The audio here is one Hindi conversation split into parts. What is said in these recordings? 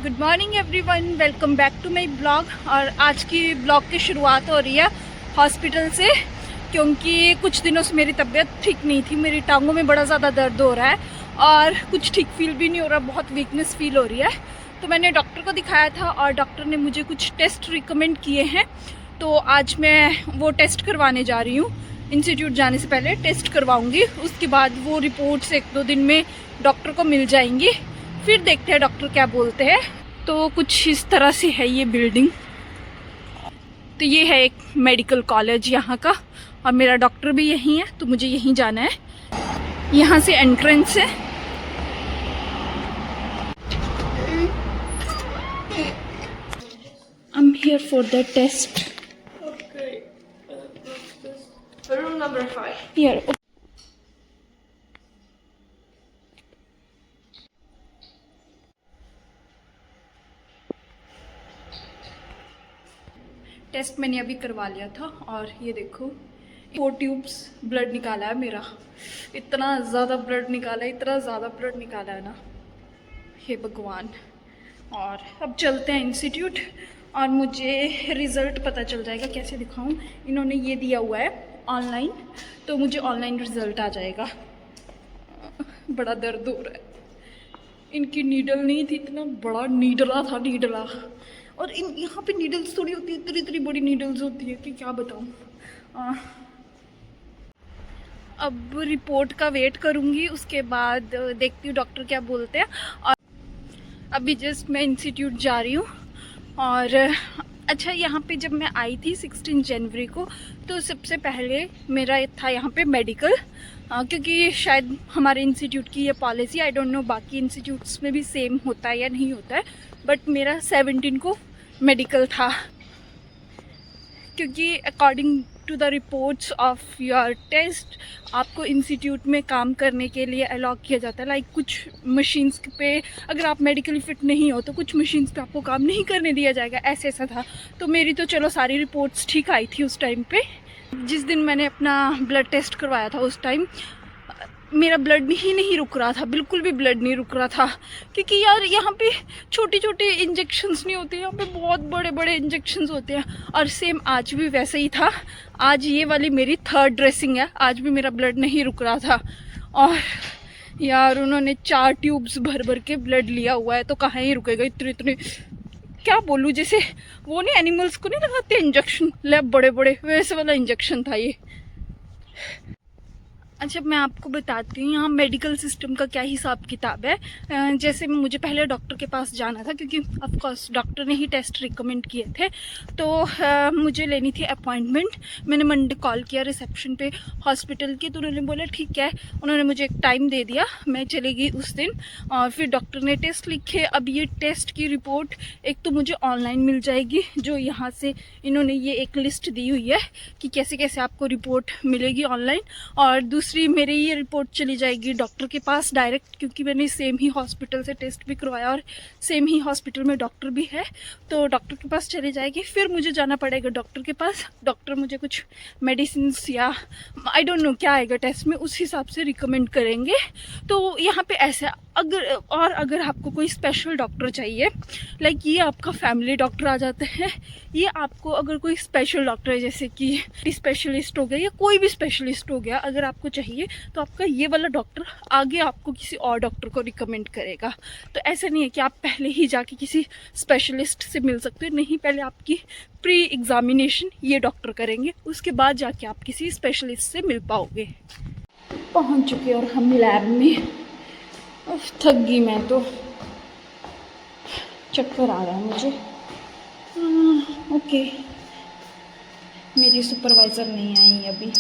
Good morning everyone, welcome back to my blog. और आज की ब्लॉग की शुरुआत हो रही है हॉस्पिटल से, क्योंकि कुछ दिनों से मेरी तबीयत ठीक नहीं थी। मेरी टांगों में बड़ा ज़्यादा दर्द हो रहा है और कुछ ठीक फील भी नहीं हो रहा, बहुत वीकनेस फील हो रही है। तो मैंने डॉक्टर को दिखाया था और डॉक्टर ने मुझे कुछ टेस्ट रिकमेंड किए हैं। तो आज मैं वो टेस्ट करवाने जा रही हूँ। इंस्टीट्यूट जाने से पहले टेस्ट करवाऊँगी, उसके बाद वो रिपोर्ट्स 1-2 दिन में डॉक्टर को मिल जाएंगी। फिर देखते हैं डॉक्टर क्या बोलते हैं। तो कुछ इस तरह से है ये बिल्डिंग। तो ये है एक मेडिकल कॉलेज यहाँ का और मेरा डॉक्टर भी यहीं है, तो मुझे यहीं जाना है। यहाँ से एंट्रेंस है। I'm here for the test. Okay. Room number 5. Here. Test मैंने अभी करवा लिया था और ये देखो 4 ट्यूब्स ब्लड निकाला है मेरा। इतना ज़्यादा ब्लड निकाला है, इतना ज़्यादा ब्लड निकाला है ना, हे भगवान। और अब चलते हैं इंस्टीट्यूट और मुझे रिज़ल्ट पता चल जाएगा। कैसे दिखाऊं, इन्होंने ये दिया हुआ है ऑनलाइन, तो मुझे ऑनलाइन रिज़ल्ट आ जाएगा। बड़ा दर्द हो रहा है। इनकी नीडल नहीं थी, इतना बड़ा नीडला था, नीडला। और इन यहाँ पे नीडल्स थोड़ी होती है, इतनी इतनी बड़ी नीडल्स होती है कि क्या बताऊँ। अब रिपोर्ट का वेट करूँगी, उसके बाद देखती हूँ डॉक्टर क्या बोलते हैं। और अभी जस्ट मैं इंस्टीट्यूट जा रही हूँ। और अच्छा, यहाँ पे जब मैं आई थी 16 जनवरी को, तो सबसे पहले मेरा था यहाँ पे मेडिकल, क्योंकि शायद हमारे इंस्टीट्यूट की ये पॉलिसी, आई डोंट नो बाकी इंस्टीट्यूट्स में भी सेम होता है या नहीं होता है, बट मेरा 17 को मेडिकल था। क्योंकि according to the reports of your test आपको इंस्टीट्यूट में काम करने के लिए अलाउ किया जाता है। लाइक कुछ मशीन्स पे अगर आप मेडिकली फ़िट नहीं हो तो कुछ मशीन्स पे आपको काम नहीं करने दिया जाएगा, ऐसा था। तो मेरी तो चलो सारी रिपोर्ट्स ठीक आई थी उस टाइम पे। जिस दिन मैंने अपना ब्लड टेस्ट करवाया था उस टाइम मेरा ब्लड ही नहीं रुक रहा था, बिल्कुल भी ब्लड नहीं रुक रहा था। क्योंकि यार यहाँ पे छोटे छोटे इंजेक्शन्स नहीं होते, यहाँ पे बहुत बड़े बड़े इंजेक्शन्स होते हैं। और सेम आज भी वैसे ही था। आज ये वाली मेरी 3rd ड्रेसिंग है, आज भी मेरा ब्लड नहीं रुक रहा था। और यार उन्होंने 4 ट्यूब्स भर भर के ब्लड लिया हुआ है, तो कहाँ ही रुकेगा इतने इतने। क्या बोलूँ, जैसे वो नहीं एनिमल्स को नहीं लगाते इंजेक्शन, लैब बड़े बड़े, वैसे वाला इंजेक्शन था ये। अच्छा, मैं आपको बताती हूँ यहाँ मेडिकल सिस्टम का क्या हिसाब किताब है। जैसे मुझे पहले डॉक्टर के पास जाना था, क्योंकि ऑफ कोर्स डॉक्टर ने ही टेस्ट रिकमेंड किए थे। तो मुझे लेनी थी अपॉइंटमेंट। मैंने मंडे कॉल किया रिसेप्शन पे हॉस्पिटल की, तो उन्होंने बोला ठीक है। उन्होंने मुझे एक टाइम दे दिया, मैं चली गई उस दिन। और फिर डॉक्टर ने टेस्ट लिखे। अब ये टेस्ट की रिपोर्ट एक तो मुझे ऑनलाइन मिल जाएगी, जो यहाँ से इन्होंने ये एक लिस्ट दी हुई है कि कैसे कैसे आपको रिपोर्ट मिलेगी ऑनलाइन। और दूसरी मेरी ये रिपोर्ट चली जाएगी डॉक्टर के पास डायरेक्ट, क्योंकि मैंने सेम ही हॉस्पिटल से टेस्ट भी करवाया और सेम ही हॉस्पिटल में डॉक्टर भी है, तो डॉक्टर के पास चली जाएगी। फिर मुझे जाना पड़ेगा डॉक्टर के पास। डॉक्टर मुझे कुछ मेडिसिन या आई डोंट नो क्या आएगा टेस्ट में, उस हिसाब से रिकमेंड करेंगे। तो यहाँ पे ऐसा अगर आपको कोई स्पेशल डॉक्टर चाहिए, लाइक ये आपका फैमिली डॉक्टर आ जाते हैं, ये आपको अगर कोई स्पेशल डॉक्टर है जैसे कि स्पेशलिस्ट हो गया या कोई भी स्पेशलिस्ट हो गया, अगर आपको चाहिए तो आपका ये वाला डॉक्टर आगे आपको किसी और डॉक्टर को रिकमेंड करेगा। तो ऐसा नहीं है कि आप पहले ही जाके किसी स्पेशलिस्ट से मिल सकते हो, नहीं, पहले आपकी प्री एग्जामिनेशन ये डॉक्टर करेंगे, उसके बाद जाके आप किसी स्पेशलिस्ट से मिल पाओगे। पहुंच चुके और हम लैब में। थक गई मैं तो, चक्कर आ रहा है मुझे। ओके, मेरी सुपरवाइज़र नहीं आई अभी।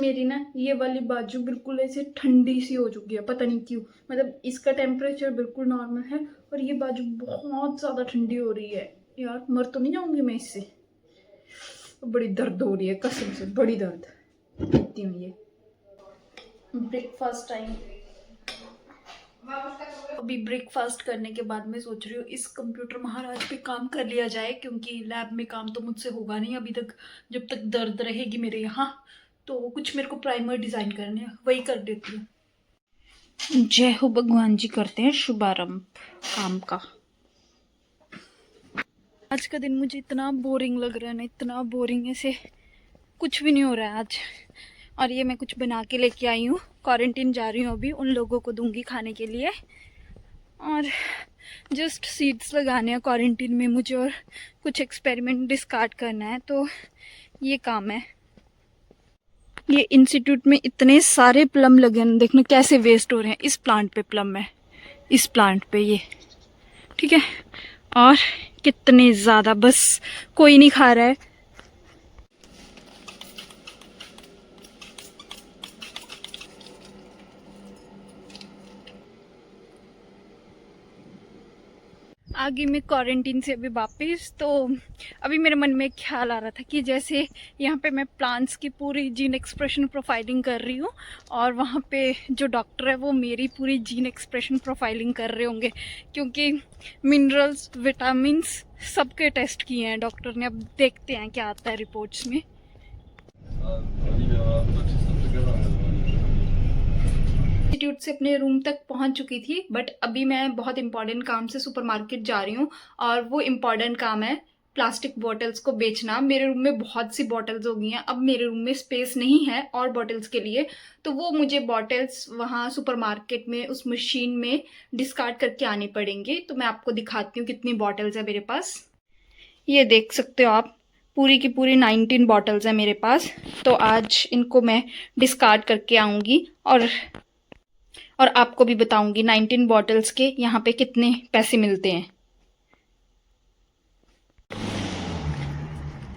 मेरी ना ये वाली बाजू बिल्कुल ऐसे ठंडी सी हो चुकी है, पता नहीं क्यों। मतलब इसका टेम्परेचर बिल्कुल नॉर्मल है और ये बाजू बहुत ज़्यादा ठंडी हो रही है। यार मर तो नहीं जाऊंगी मैं इससे। बड़ी दर्द हो रही है कसम से, बड़ी दर्द। देखती हूँ ये ब्रेकफास्ट टाइम। अभी ब्रेकफास्ट करने के बाद मैं सोच रही हूँ इस कंप्यूटर महाराज पे काम कर लिया जाए, क्योंकि लैब में काम तो मुझसे होगा नहीं अभी तक, जब तक दर्द रहेगी मेरे यहाँ। तो कुछ मेरे को प्राइमर डिज़ाइन करने हैं, वही कर देती हूँ। जय हो भगवान जी करते हैं शुभारंभ काम का। आज का दिन मुझे इतना बोरिंग लग रहा है ना, इतना बोरिंग, ऐसे कुछ भी नहीं हो रहा है आज। और ये मैं कुछ बना के लेके आई हूँ, क्वारंटीन जा रही हूँ अभी, उन लोगों को दूंगी खाने के लिए। और जस्ट सीड्स लगाने हैं क्वारंटीन में मुझे, और कुछ एक्सपेरिमेंट डिस्कार्ड करना है, तो ये काम है। ये इंस्टीट्यूट में इतने सारे प्लम लगे हैं, देखना कैसे वेस्ट हो रहे हैं। इस प्लांट पे प्लम है, इस प्लांट पे ये, ठीक है। और कितने ज़्यादा, बस कोई नहीं खा रहा है। आगे मैं क्वारंटीन से अभी वापस, तो अभी मेरे मन में एक ख्याल आ रहा था कि जैसे यहाँ पे मैं प्लांट्स की पूरी जीन एक्सप्रेशन प्रोफाइलिंग कर रही हूँ, और वहाँ पे जो डॉक्टर है वो मेरी पूरी जीन एक्सप्रेशन प्रोफाइलिंग कर रहे होंगे, क्योंकि मिनरल्स, विटामिन्स सबके टेस्ट किए हैं डॉक्टर ने। अब देखते हैं क्या आता है रिपोर्ट्स में। इंस्टीट्यूट से अपने रूम तक पहुंच चुकी थी, बट अभी मैं बहुत इंपॉर्टेंट काम से सुपरमार्केट जा रही हूँ, और वो इम्पॉर्टेंट काम है प्लास्टिक बॉटल्स को बेचना। मेरे रूम में बहुत सी बॉटल्स हो गई हैं, अब मेरे रूम में स्पेस नहीं है और बॉटल्स के लिए, तो वो मुझे बॉटल्स वहाँ सुपरमार्केट में उस मशीन में डिस्कार्ड करके आने पड़ेंगे। तो मैं आपको दिखाती हूँ कितनी बॉटल्स है मेरे पास। ये देख सकते हो आप, पूरी की पूरी 19 बॉटल्स है मेरे पास। तो आज इनको मैं डिस्कार्ड करके आऊँगी, और आपको भी बताऊंगी 19 बॉटल्स के यहाँ पे कितने पैसे मिलते हैं।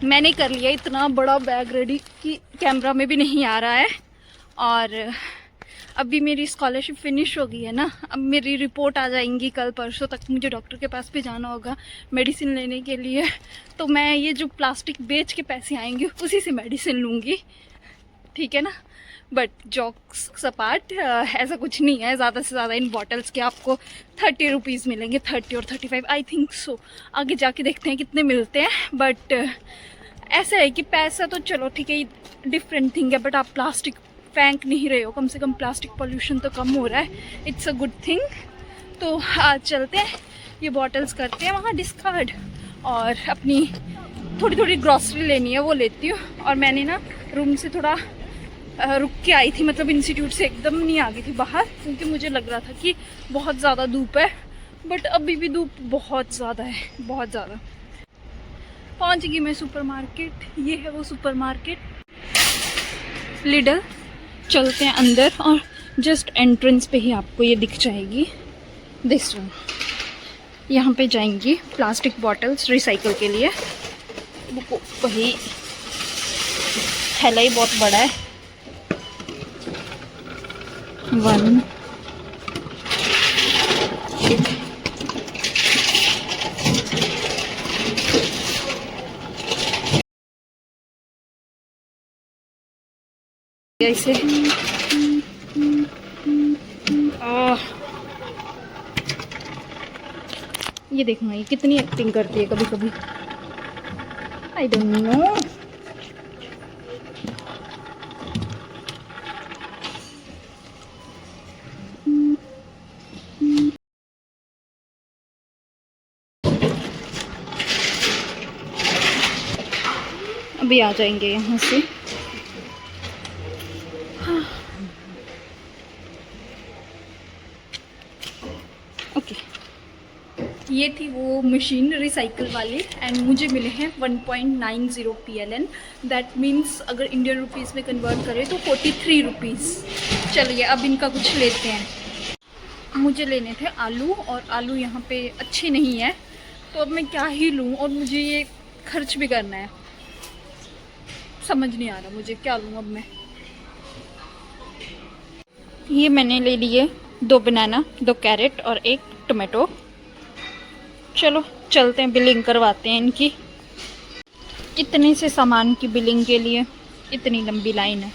मैंने कर लिया इतना बड़ा बैग रेडी कि कैमरा में भी नहीं आ रहा है। और अभी मेरी स्कॉलरशिप फिनिश हो गई है ना, अब मेरी रिपोर्ट आ जाएंगी कल परसों तक। मुझे डॉक्टर के पास भी जाना होगा मेडिसिन लेने के लिए, तो मैं ये जो प्लास्टिक बेच के पैसे आएंगे उसी से मेडिसिन लूँगी, ठीक है ना। बट जॉक्स अपार्ट, ऐसा कुछ नहीं है। ज़्यादा से ज़्यादा इन बॉटल्स के आपको 30 रुपीज़ मिलेंगे, 30 और 35 आई थिंक सो। आगे जाके देखते हैं कितने मिलते हैं। बट ऐसा है कि पैसा तो चलो ठीक है, डिफरेंट थिंग है, बट आप प्लास्टिक फेंक नहीं रहे हो, कम से कम प्लास्टिक पोल्यूशन तो कम हो रहा है। It's a good thing. तो आज चलते हैं, ये बॉटल्स करते हैं वहाँ डिस्कार्ड, और अपनी थोड़ी थोड़ी ग्रॉसरी लेनी है वो लेती हूँ। और मैंने ना रूम से थोड़ा रुक के आई थी, मतलब इंस्टीट्यूट से एकदम नहीं आ गई थी बाहर, क्योंकि मुझे लग रहा था कि बहुत ज़्यादा धूप है। बट अभी भी धूप बहुत ज़्यादा है, बहुत ज़्यादा। पहुंच गई मैं सुपरमार्केट, ये है वो सुपरमार्केट लिडल। चलते हैं अंदर, और जस्ट एंट्रेंस पे ही आपको ये दिख जाएगी, दिस वन। यहाँ पे जाएंगी प्लास्टिक बॉटल्स रिसाइकल के लिए। वही थैला ही बहुत बड़ा है, 1 ऐसे। ये देखो ये कितनी एक्टिंग करती है कभी कभी, आई डोंट नो। अभी आ जाएंगे यहाँ से। ओके, ये थी वो मशीन रिसाइकल वाली, एंड मुझे मिले हैं 1.90 PLN। दैट मीन्स अगर इंडियन रुपीज़ में कन्वर्ट करें तो 43 रुपीज़। चलिए अब इनका कुछ लेते हैं। मुझे लेने थे आलू, और आलू यहाँ पे अच्छे नहीं है, तो अब मैं क्या ही लूँ, और मुझे ये खर्च भी करना है। समझ नहीं आ रहा मुझे क्या लूँ अब मैं। ये मैंने ले लिए 2 बनाना, 2 कैरेट और 1 टोमेटो। चलो चलते हैं, बिलिंग करवाते हैं इनकी। इतने से सामान की बिलिंग के लिए इतनी लंबी लाइन है।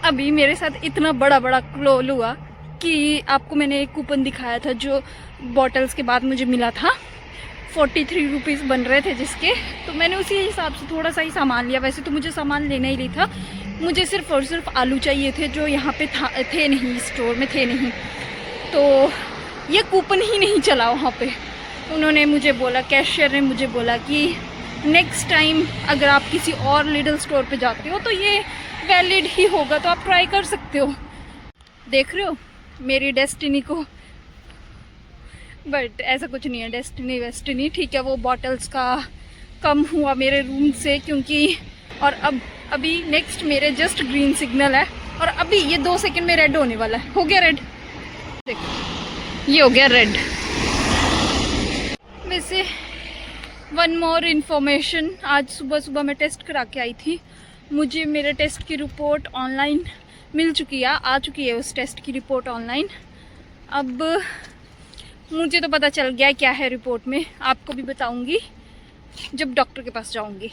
अभी मेरे साथ इतना बड़ा बड़ा क्लोल हुआ कि आपको मैंने एक कूपन दिखाया था जो बॉटल्स के बाद मुझे मिला था, 43 रुपीज़ बन रहे थे जिसके, तो मैंने उसी हिसाब से थोड़ा सा ही सामान लिया। वैसे तो मुझे सामान लेना ही नहीं था, मुझे सिर्फ और सिर्फ आलू चाहिए थे जो यहाँ पे थे नहीं, स्टोर में थे नहीं। तो ये कूपन ही नहीं चला वहाँ पे। उन्होंने मुझे बोला, कैशियर ने मुझे बोला कि नेक्स्ट टाइम अगर आप किसी और लिडल स्टोर पे जाते हो तो ये वैलिड ही होगा, तो आप ट्राई कर सकते हो। देख रहे हो मेरी डेस्टिनी को, बट ऐसा कुछ नहीं है, डेस्टिनी वेस्टिनी ठीक है। वो बॉटल्स का कम हुआ मेरे रूम से, क्योंकि और अभी नेक्स्ट मेरे जस्ट ग्रीन सिग्नल है और अभी ये 2 सेकंड में रेड होने वाला है। हो गया रेड, देखो ये हो गया रेड। वैसे वन मोर इन्फॉर्मेशन, आज सुबह सुबह मैं टेस्ट करा के आई थी, मुझे मेरे टेस्ट की रिपोर्ट ऑनलाइन मिल चुकी है, आ चुकी है उस टेस्ट की रिपोर्ट ऑनलाइन। अब मुझे तो पता चल गया क्या है रिपोर्ट में, आपको भी बताऊंगी जब डॉक्टर के पास जाऊंगी।